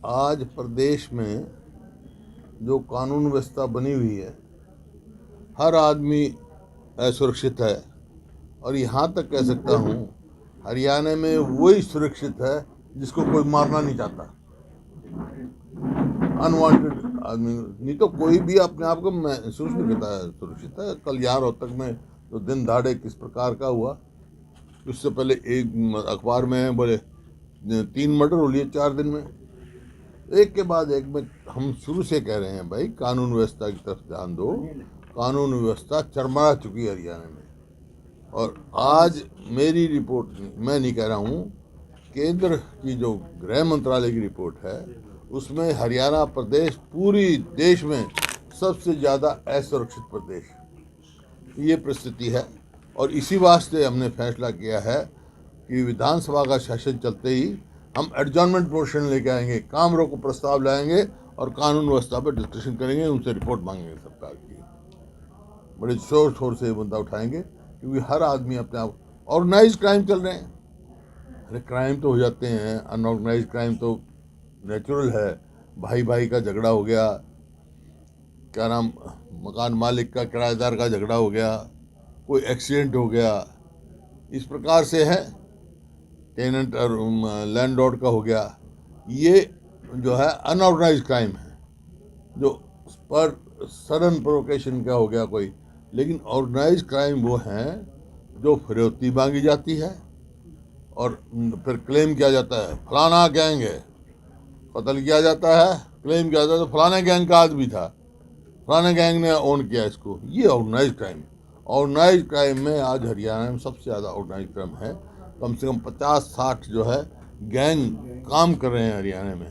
आज प्रदेश में जो कानून व्यवस्था बनी हुई है, हर आदमी असुरक्षित है। और यहाँ तक कह सकता हूँ, हरियाणा में वही सुरक्षित है जिसको कोई मारना नहीं चाहता। अनवांटेड आदमी नहीं तो कोई भी अपने आप को महसूस नहीं करता है सुरक्षित है। कल यहाँ रोहतक में जो दिन दहाड़े किस प्रकार का हुआ, उससे पहले एक अखबार में बोले 3 मर्डर हो लिए 4 दिन में, एक के बाद एक में। हम शुरू से कह रहे हैं भाई, कानून व्यवस्था की तरफ ध्यान दो। कानून व्यवस्था चरमरा चुकी है हरियाणा में। और आज मेरी रिपोर्ट, मैं नहीं कह रहा हूँ, केंद्र की जो गृह मंत्रालय की रिपोर्ट है, उसमें हरियाणा प्रदेश पूरी देश में सबसे ज़्यादा असुरक्षित प्रदेश, ये परिस्थिति है। और इसी वास्ते हमने फैसला किया है कि विधानसभा का सेशन चलते ही हम एडजॉर्नमेंट मोशन लेके आएंगे, काम रोको प्रस्ताव लाएंगे और कानून व्यवस्था पर डिस्कशन करेंगे, उनसे रिपोर्ट मांगेंगे सरकार की। बड़े शोर शोर से ये मुद्दा उठाएंगे, क्योंकि हर आदमी अपने आप। ऑर्गेनाइज क्राइम चल रहे हैं, अरे क्राइम तो हो जाते हैं, अनऑर्गेनाइज क्राइम तो नेचुरल है। भाई भाई का झगड़ा हो गया, क्या नाम, मकान मालिक का किराएदार का झगड़ा हो गया, कोई एक्सीडेंट हो गया, इस प्रकार से है। टेनेंट और लैंडलॉर्ड का हो गया। ये जो है अनऑर्गेनाइज क्राइम है, जो पर सडन प्रोवोकेशन का हो गया कोई। लेकिन ऑर्गेनाइज क्राइम वो हैं जो फिरौती मांगी जाती है और फिर क्लेम किया जाता है फलाना गैंग है, कत्ल किया जाता है, क्लेम किया जाता है तो फलाने गैंग का आदमी था, फलाने गैंग ने ओन किया इसको। ये ऑर्गेनाइज क्राइम। ऑर्गेनाइज क्राइम में आज हरियाणा में सबसे ज़्यादा ऑर्गेनाइज क्राइम है। कम से कम 50-60 जो है गैंग काम कर रहे हैं हरियाणा में।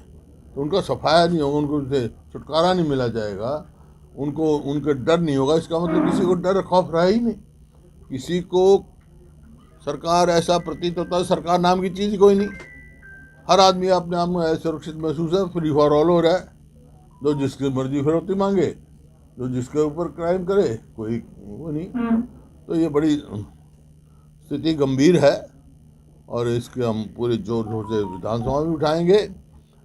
तो उनका सफाया नहीं होगा, उनको उनसे छुटकारा नहीं मिला जाएगा, उनको उनका डर नहीं होगा। इसका मतलब किसी को डर खौफ रहा ही नहीं। किसी को सरकार, ऐसा प्रतीत होता है सरकार नाम की चीज़ कोई नहीं। हर आदमी अपने आप में सुरक्षित महसूस है, फ्री फॉर ऑल हो रहा है। जो जिसकी मर्जी फिरौती मांगे, जो जिसके ऊपर क्राइम करे, कोई वो नहीं। तो ये बड़ी स्थिति गंभीर है और इसके हम पूरे जोर शोर से विधानसभा में उठाएंगे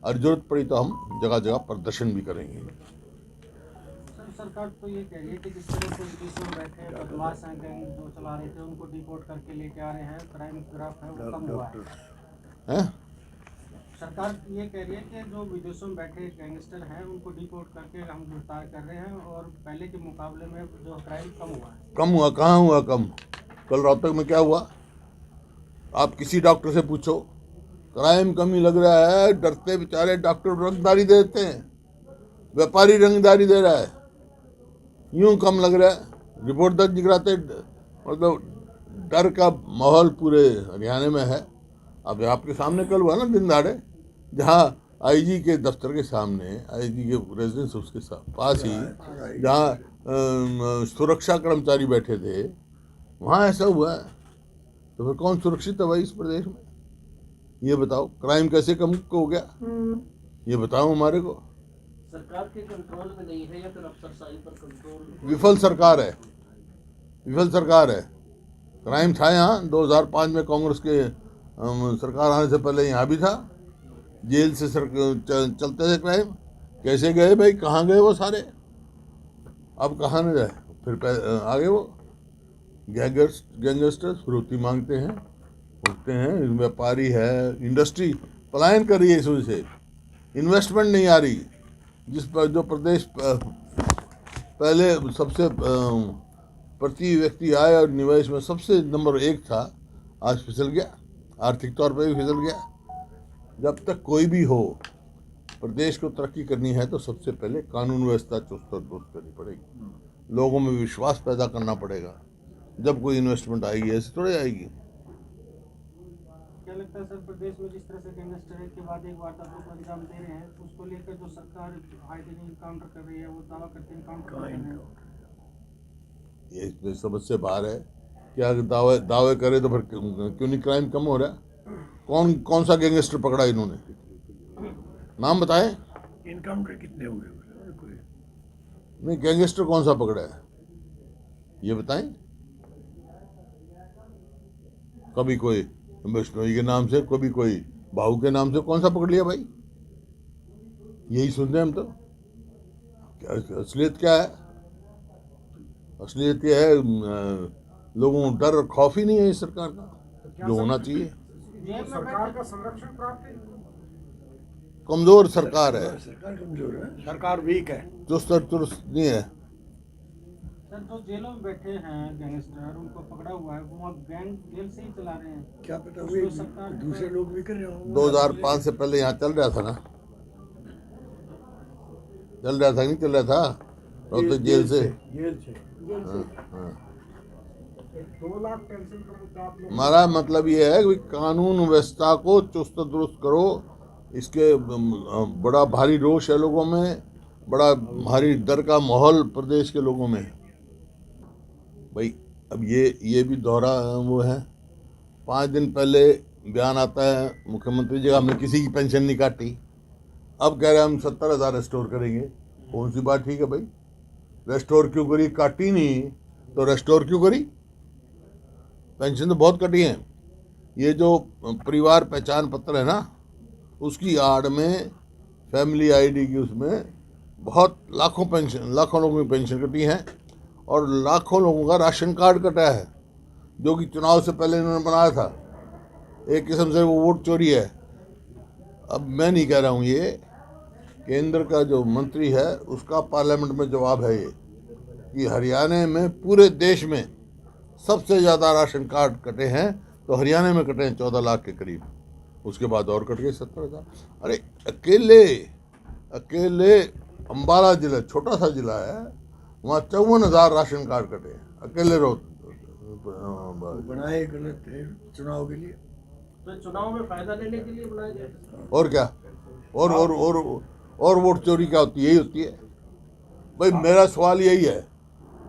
और जरूरत पड़ी तो हम जगह जगह प्रदर्शन भी करेंगे। सरकार तो ये कह रही है कि जिस तरह से विदेशों में बैठे बदमाश हैं, गैंग जो चला रहे थे, उनको डिपोर्ट करके लेके आ रहे हैं, क्राइम ग्राफ है वो कम हुआ है। सरकार ये कह रही है कि जो विदेशों में बैठे गैंगस्टर हैं उनको डिपोर्ट करके हम गिरफ्तार कर रहे हैं और पहले के मुकाबले में जो क्राइम कम हुआ है। कम हुआ? कहाँ हुआ कम? कल रोहतक में क्या हुआ? आप किसी डॉक्टर से पूछो, क्राइम कम ही लग रहा है। डरते बेचारे डॉक्टर रंगदारी देते हैं, व्यापारी रंगदारी दे रहा है, यूं कम लग रहा है। रिपोर्ट दर्ज नहीं कराते, मतलब डर का माहौल पूरे हरियाणा में है। अब आपके सामने कल हुआ ना दिन दहाड़े, जहाँ आईजी के दफ्तर के सामने, आईजी के रेजिडेंस उसके पास ही जहाँ सुरक्षा कर्मचारी बैठे थे, वहाँ ऐसा हुआ है। तो फिर कौन सुरक्षित है भाई इस प्रदेश में? ये बताओ, क्राइम कैसे कम हो गया? ये बताओ हमारे को। सरकार के कंट्रोल में नहीं है या फिर अफसरशाही पर कंट्रोल? विफल सरकार है, विफल सरकार है। क्राइम था यहाँ 2005 में, कांग्रेस के सरकार आने से पहले यहाँ भी था। जेल से चलते थे क्राइम। कैसे गए भाई, कहाँ गए वो सारे? अब कहाँ न जाए? फिर आगे वो गैंगस्टर्स फिरौती मांगते हैं, उठते हैं। व्यापारी है, इंडस्ट्री पलायन कर रही है इस वजह से, इन्वेस्टमेंट नहीं आ रही। जिस पर जो प्रदेश पहले सबसे प्रति व्यक्ति आय और निवेश में सबसे नंबर 1 था, आज फिसल गया, आर्थिक तौर पर भी फिसल गया। जब तक कोई भी हो, प्रदेश को तरक्की करनी है तो सबसे पहले कानून व्यवस्था चुस्त और दुरुस्त करनी पड़ेगी, लोगों में विश्वास पैदा करना पड़ेगा। जब कोई इन्वेस्टमेंट आएगी, ऐसे थोड़ी आएगी। क्या लगता है सर, प्रदेश में जिस तरह से गैंगस्टर के बाद एक वारदातों को अंजाम दे रहे हैं, उसको लेकर जो सरकार आए दिन इनकाउंटर कर रही है, वो दावा करते हैं इनकाउंटर कर रहे हैं, ये इसमें समझ से बाहर है। क्या दावे करे तो फिर क्यों नहीं क्राइम कम हो रहा है? कौन सा गैंगस्टर पकड़ा इन्होंने? नाम बताएं। इनकाउंटर कितने हुए? नहीं, गैंगस्टर कौन सा पकड़ा है ये बताएं। कभी कोई बिश्नोई के नाम से, कभी कोई भाऊ के नाम से, कौन सा पकड़ लिया भाई? यही सुन रहे हैं हम तो। क्या असलियत क्या है? असलियत यह है लोगों को डर और खौफ ही नहीं है इस सरकार का जो होना चाहिए। जेल में सरकार का संरक्षण प्राप्त है। कमजोर सरकार है, सरकार कमजोर है, सरकार वीक है। चुस्त और दुरुस्त नहीं है। सर जो जेलों में बैठे हैं गैंगस्टर, उनको पकड़ा हुआ है, वो अब गैंग जेल से ही चला रहे हैं। क्या पता उसको हुए सरकार दूसरे लोग भी कर रहे होंगे। 2005 से पहले यहाँ चल रहा था ना, चल रहा था नहीं चल रहा था रोहतक जेल से। जेल से हाँ, हाँ। 2 लाख पेंशन का मुद्दा आप लोग हमारा मतलब ये है कि कानून व्यवस्था को चुस्त दुरुस्त करो। इसके बड़ा भारी रोष है लोगों में, बड़ा भारी डर का माहौल प्रदेश के लोगों में है। भाई अब ये भी दोहरा वो है। 5 दिन पहले बयान आता है मुख्यमंत्री जी हमने किसी की पेंशन नहीं काटी, अब कह रहे हैं हम 70,000 रेस्टोर करेंगे। कौन सी बात ठीक है भाई? रेस्टोर क्यों करी? काटी नहीं तो रेस्टोर क्यों करी? पेंशन तो बहुत कटी है। ये जो परिवार पहचान पत्र है ना, उसकी आड़ में फैमिली आईडी की उसमें बहुत लाखों लोगों की पेंशन कटी है और लाखों लोगों का राशन कार्ड कटा है, जो कि चुनाव से पहले इन्होंने बनाया था। एक किस्म से वो वोट चोरी है। अब मैं नहीं कह रहा हूँ, ये केंद्र का जो मंत्री है उसका पार्लियामेंट में जवाब है ये कि हरियाणा में पूरे देश में सबसे ज़्यादा राशन कार्ड कटे हैं, तो हरियाणा में कटे हैं 14 लाख के करीब। उसके बाद और कट गए 70,000। अरे अकेले अम्बाला जिला, छोटा सा जिला है, वहाँ 54,000 राशन कार्ड कटे हैं अकेले बनाए गलत है चुनाव के लिए। तो चुनाव में फायदा लेने के लिए बनाया गया था। और क्या? और वोट चोरी क्या होती है? यही होती है भाई। मेरा सवाल यही है,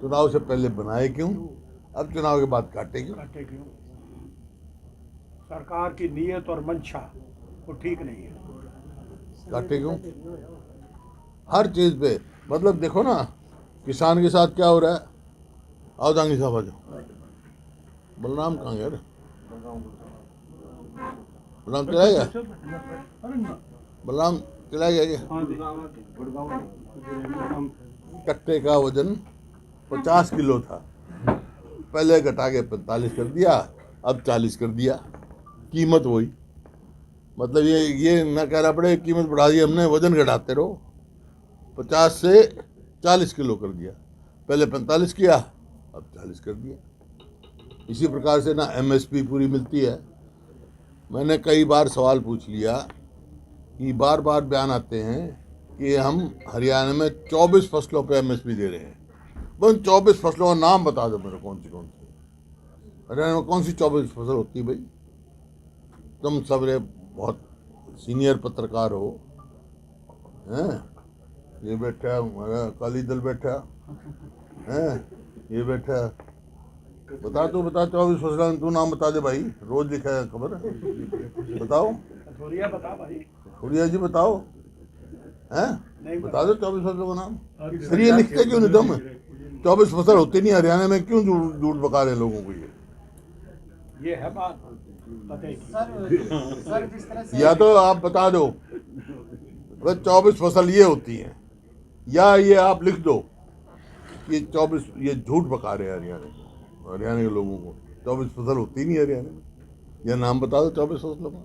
चुनाव से पहले बनाए क्यों, अब चुनाव के बाद काटे क्यों? काटे क्यों? सरकार की नीयत और मंशा वो ठीक नहीं है। काटे क्यों? हर चीज पे मतलब देखो ना, किसान के साथ क्या हो रहा है। आओ दांगी साहब आ जाओ। बलराम कहाँ गया? बलराम चला गया? बलराम चला गया क्या? कट्टे का वजन 50 किलो था, पहले घटा के 45 कर दिया, अब 40 कर दिया। कीमत वही, मतलब ये ना कहना पड़े कीमत बढ़ा दी हमने, वजन घटाते रहो। 50 से 40 किलो कर दिया, पहले 45 किया, अब 40 कर दिया। इसी प्रकार से ना एमएसपी पूरी मिलती है। मैंने कई बार सवाल पूछ लिया कि बार बार बयान आते हैं कि हम हरियाणा में 24 फसलों पे एमएसपी दे रहे हैं। उन 24 फसलों का नाम बता दो मेरे, कौन सी हरियाणा में कौन सी 24 फसल होती है भाई? तुम सब रे बहुत सीनियर पत्रकार हो हैं, ये बैठा हमारा अकाली दल बैठा हैं, ये बैठा, बता 24 फसलों तू नाम बता दे भाई, रोज लिखा है खबर, बताओ। बता भाई, हुरिया जी बताओ हैं, बता दो 24 फसलों का नाम। फिर ये लिखते क्यों नहीं तुम? 24 फसल होती नहीं हरियाणा में, क्यों झूठ बका रहे लोगों को? ये है बात पते की। सर जिस तरह से या तो आप बता दो बस 24 फसल ये होती हैं, या ये आप लिख दो कि 24, ये झूठ बका रहे हैं हरियाणा के लोगों को। 24 फसल होती नहीं हरियाणा में, यह नाम बता दो 24 फसलों का।